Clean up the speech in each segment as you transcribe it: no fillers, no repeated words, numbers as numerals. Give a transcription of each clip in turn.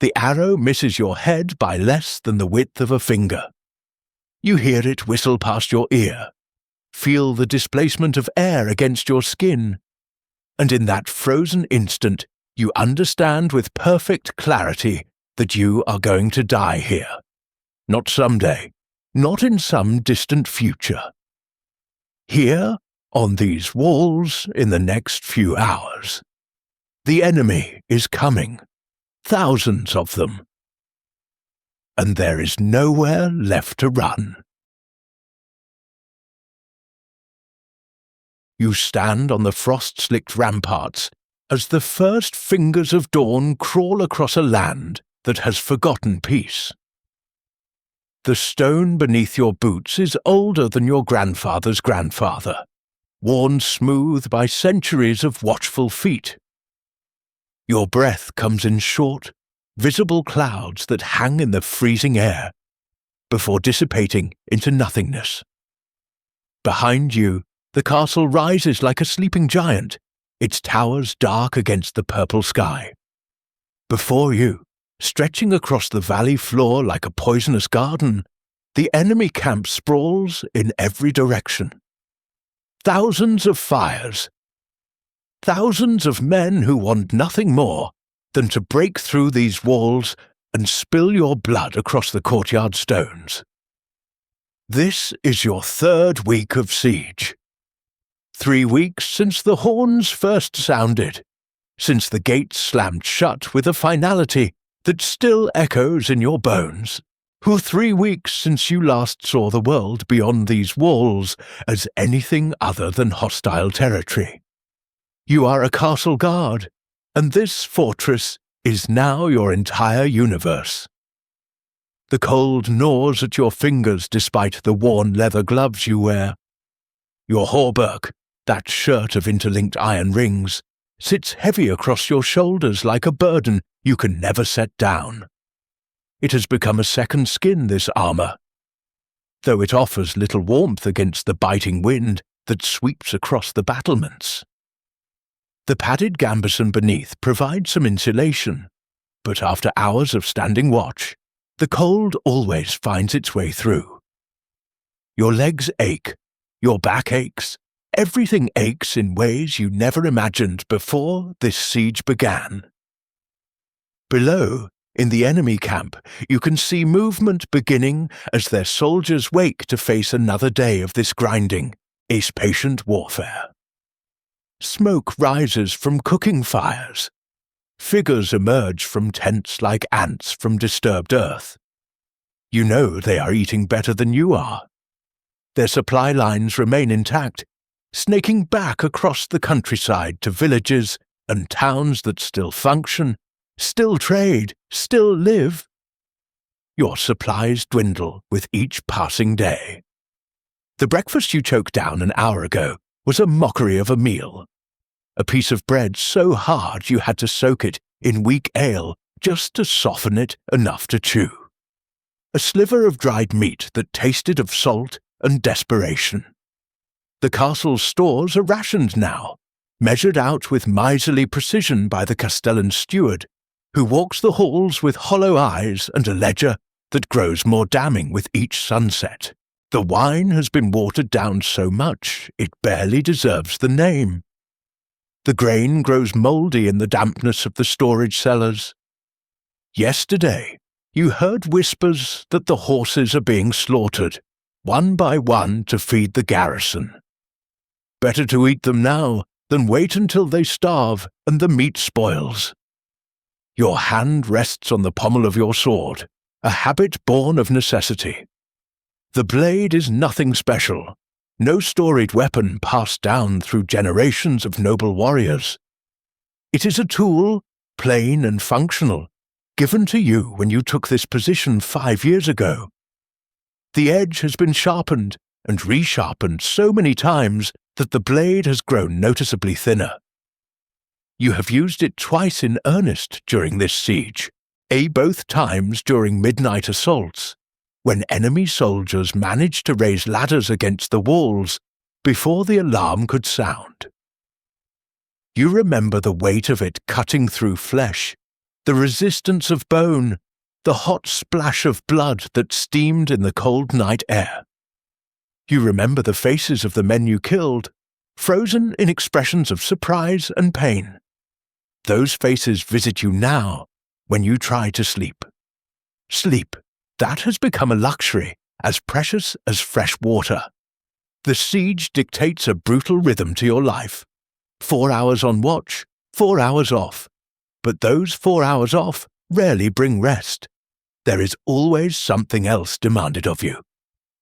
The arrow misses your head by less than the width of a finger. You hear it whistle past your ear, feel the displacement of air against your skin, and in that frozen instant you understand with perfect clarity that you are going to die here. Not someday, not in some distant future. Here, on these walls, in the next few hours. The enemy is coming, thousands of them. And there is nowhere left to run. You stand on the frost-slicked ramparts as the first fingers of dawn crawl across a land that has forgotten peace. The stone beneath your boots is older than your grandfather's grandfather, worn smooth by centuries of watchful feet. Your breath comes in short, visible clouds that hang in the freezing air, before dissipating into nothingness. Behind you, the castle rises like a sleeping giant, its towers dark against the purple sky. Before you, stretching across the valley floor like a poisonous garden, the enemy camp sprawls in every direction. Thousands of fires. Thousands of men who want nothing more than to break through these walls and spill your blood across the courtyard stones. This is your third week of siege. 3 weeks since the horns first sounded, since the gates slammed shut with a finality that still echoes in your bones. 3 weeks since you last saw the world beyond these walls as anything other than hostile territory. You are a castle guard, and this fortress is now your entire universe. The cold gnaws at your fingers despite the worn leather gloves you wear. Your hauberk, that shirt of interlinked iron rings, sits heavy across your shoulders like a burden you can never set down. It has become a second skin, this armor, though it offers little warmth against the biting wind that sweeps across the battlements. The padded gambeson beneath provides some insulation, but after hours of standing watch, the cold always finds its way through. Your legs ache, your back aches, everything aches in ways you never imagined before this siege began. Below, in the enemy camp, you can see movement beginning as their soldiers wake to face another day of this grinding, ace-patient warfare. Smoke rises from cooking fires. Figures emerge from tents like ants from disturbed earth. You know they are eating better than you are. Their supply lines remain intact, snaking back across the countryside to villages and towns that still function, still trade, still live. Your supplies dwindle with each passing day. The breakfast you choked down an hour ago was a mockery of a meal. A piece of bread so hard you had to soak it in weak ale just to soften it enough to chew. A sliver of dried meat that tasted of salt and desperation. The castle's stores are rationed now, measured out with miserly precision by the castellan steward, who walks the halls with hollow eyes and a ledger that grows more damning with each sunset. The wine has been watered down so much it barely deserves the name. The grain grows mouldy in the dampness of the storage cellars. Yesterday, you heard whispers that the horses are being slaughtered, one by one to feed the garrison. Better to eat them now than wait until they starve and the meat spoils. Your hand rests on the pommel of your sword, a habit born of necessity. The blade is nothing special, no storied weapon passed down through generations of noble warriors. It is a tool, plain and functional, given to you when you took this position 5 years ago. The edge has been sharpened and resharpened so many times that the blade has grown noticeably thinner. You have used it twice in earnest during this siege, both times during midnight assaults, when enemy soldiers managed to raise ladders against the walls before the alarm could sound. You remember the weight of it cutting through flesh, the resistance of bone, the hot splash of blood that steamed in the cold night air. You remember the faces of the men you killed, frozen in expressions of surprise and pain. Those faces visit you now when you try to sleep. Sleep, that has become a luxury as precious as fresh water. The siege dictates a brutal rhythm to your life. 4 hours on watch, 4 hours off. But those 4 hours off rarely bring rest. There is always something else demanded of you.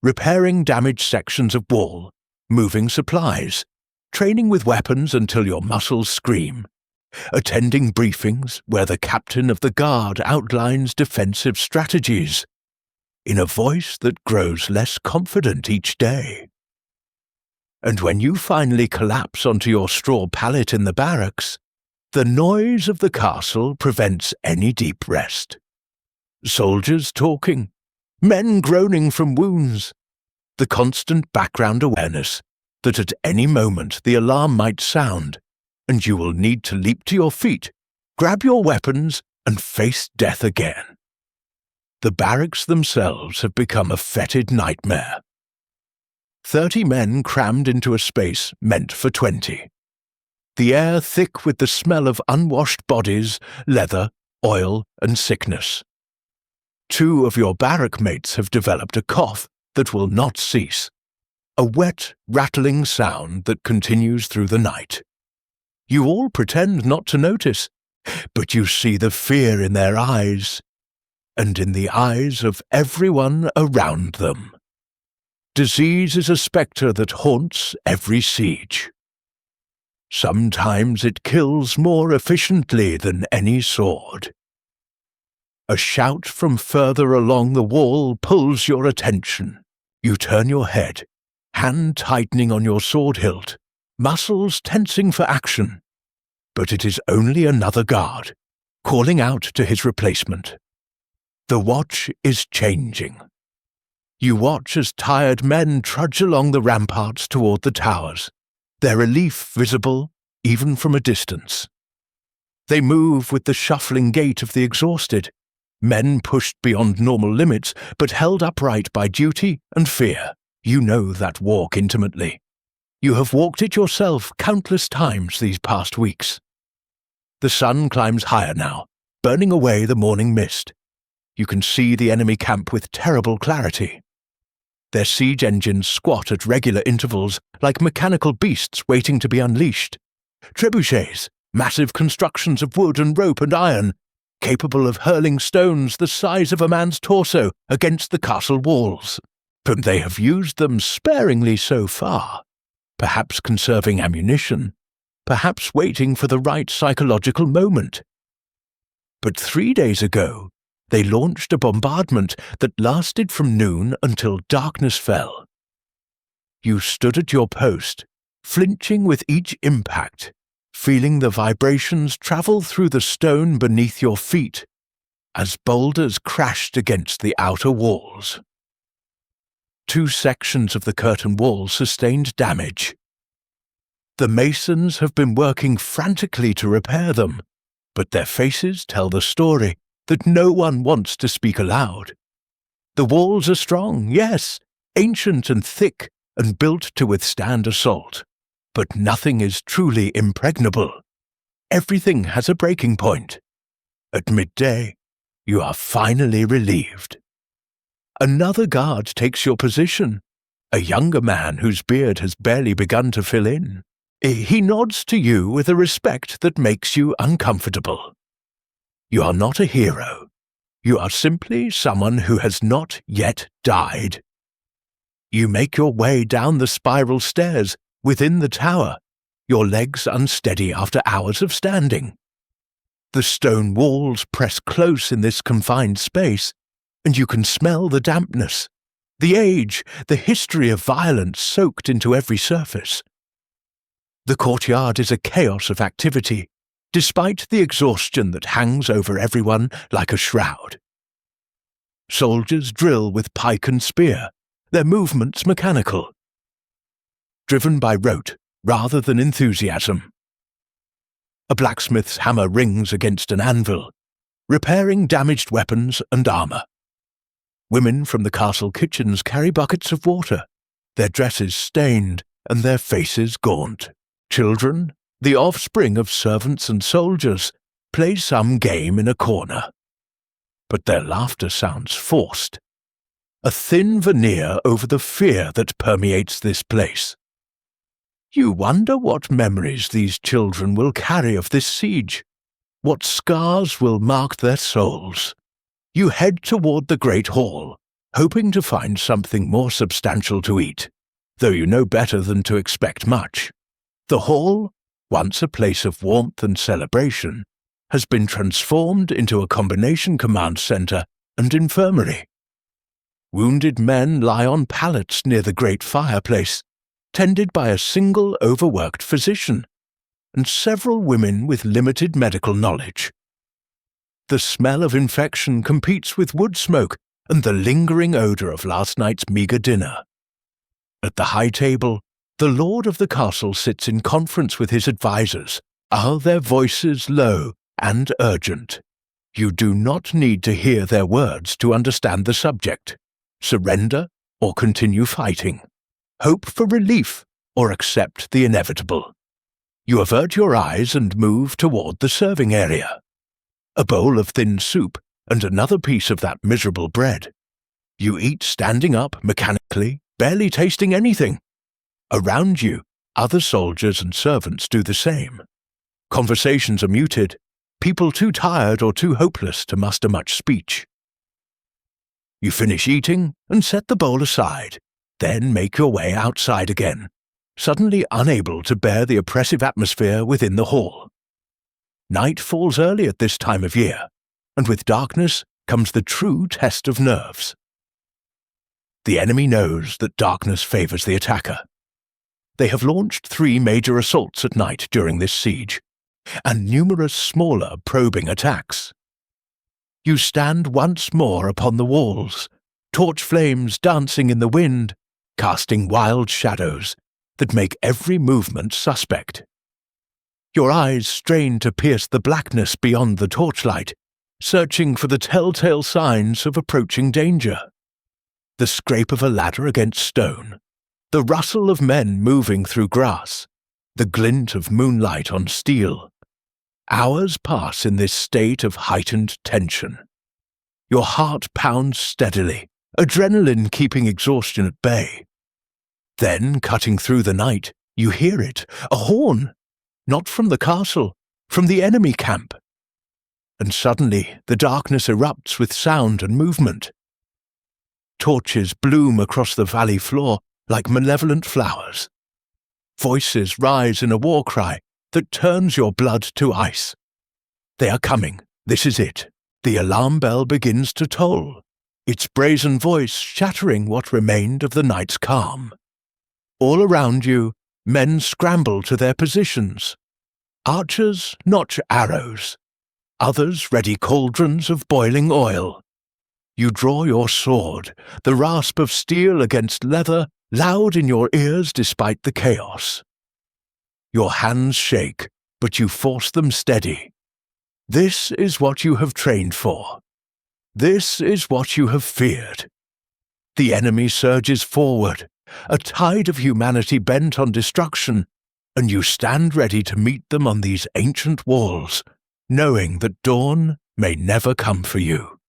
Repairing damaged sections of wall, moving supplies, training with weapons until your muscles scream, attending briefings where the captain of the guard outlines defensive strategies, in a voice that grows less confident each day. And when you finally collapse onto your straw pallet in the barracks, the noise of the castle prevents any deep rest. Soldiers talking, men groaning from wounds, the constant background awareness that at any moment the alarm might sound, and you will need to leap to your feet, grab your weapons, and face death again. The barracks themselves have become a fetid nightmare. 30 men crammed into a space meant for 20. The air thick with the smell of unwashed bodies, leather, oil, and sickness. 2 of your barrack mates have developed a cough that will not cease, a wet, rattling sound that continues through the night. You all pretend not to notice, but you see the fear in their eyes, and in the eyes of everyone around them. Disease is a spectre that haunts every siege. Sometimes it kills more efficiently than any sword. A shout from further along the wall pulls your attention. You turn your head, hand tightening on your sword hilt, muscles tensing for action. But it is only another guard, calling out to his replacement. The watch is changing. You watch as tired men trudge along the ramparts toward the towers, their relief visible even from a distance. They move with the shuffling gait of the exhausted, men pushed beyond normal limits but held upright by duty and fear. You know that walk intimately. You have walked it yourself countless times these past weeks. The sun climbs higher now, burning away the morning mist. You can see the enemy camp with terrible clarity. Their siege engines squat at regular intervals like mechanical beasts waiting to be unleashed. Trebuchets, massive constructions of wood and rope and iron, capable of hurling stones the size of a man's torso against the castle walls. But they have used them sparingly so far, perhaps conserving ammunition, perhaps waiting for the right psychological moment. But 3 days ago, they launched a bombardment that lasted from noon until darkness fell. You stood at your post, flinching with each impact, feeling the vibrations travel through the stone beneath your feet as boulders crashed against the outer walls. 2 sections of the curtain wall sustained damage. The masons have been working frantically to repair them, but their faces tell the story that no one wants to speak aloud. The walls are strong, yes, ancient and thick and built to withstand assault, but nothing is truly impregnable. Everything has a breaking point. At midday, you are finally relieved. Another guard takes your position, a younger man whose beard has barely begun to fill in. He nods to you with a respect that makes you uncomfortable. You are not a hero. You are simply someone who has not yet died. You make your way down the spiral stairs within the tower, your legs unsteady after hours of standing. The stone walls press close in this confined space, and you can smell the dampness, the age, the history of violence soaked into every surface. The courtyard is a chaos of activity, despite the exhaustion that hangs over everyone like a shroud. Soldiers drill with pike and spear, their movements mechanical, driven by rote rather than enthusiasm. A blacksmith's hammer rings against an anvil, repairing damaged weapons and armor. Women from the castle kitchens carry buckets of water, their dresses stained and their faces gaunt. Children, the offspring of servants and soldiers, play some game in a corner. But their laughter sounds forced, a thin veneer over the fear that permeates this place. You wonder what memories these children will carry of this siege, what scars will mark their souls. You head toward the great hall, hoping to find something more substantial to eat, though you know better than to expect much. The hall, once a place of warmth and celebration, has been transformed into a combination command center and infirmary. Wounded men lie on pallets near the great fireplace, tended by a single overworked physician, and several women with limited medical knowledge. The smell of infection competes with wood smoke and the lingering odor of last night's meager dinner. At the high table, the lord of the castle sits in conference with his advisers, their voices low and urgent. You do not need to hear their words to understand the subject. Surrender or continue fighting. Hope for relief or accept the inevitable. You avert your eyes and move toward the serving area. A bowl of thin soup and another piece of that miserable bread. You eat standing up mechanically, barely tasting anything. Around you, other soldiers and servants do the same. Conversations are muted, people too tired or too hopeless to muster much speech. You finish eating and set the bowl aside, then make your way outside again, suddenly unable to bear the oppressive atmosphere within the hall. Night falls early at this time of year, and with darkness comes the true test of nerves. The enemy knows that darkness favors the attacker. They have launched 3 major assaults at night during this siege, and numerous smaller probing attacks. You stand once more upon the walls, torch flames dancing in the wind, casting wild shadows that make every movement suspect. Your eyes strain to pierce the blackness beyond the torchlight, searching for the telltale signs of approaching danger. The scrape of a ladder against stone, the rustle of men moving through grass, the glint of moonlight on steel. Hours pass in this state of heightened tension. Your heart pounds steadily, adrenaline keeping exhaustion at bay. Then, cutting through the night, you hear it, a horn, not from the castle, from the enemy camp. And suddenly the darkness erupts with sound and movement. Torches bloom across the valley floor like malevolent flowers. Voices rise in a war cry that turns your blood to ice. They are coming. This is it. The alarm bell begins to toll, its brazen voice shattering what remained of the night's calm. All around you, men scramble to their positions. Archers notch arrows. Others ready cauldrons of boiling oil. You draw your sword, the rasp of steel against leather loud in your ears despite the chaos. Your hands shake, but you force them steady. This is what you have trained for. This is what you have feared. The enemy surges forward, a tide of humanity bent on destruction, and you stand ready to meet them on these ancient walls, knowing that dawn may never come for you.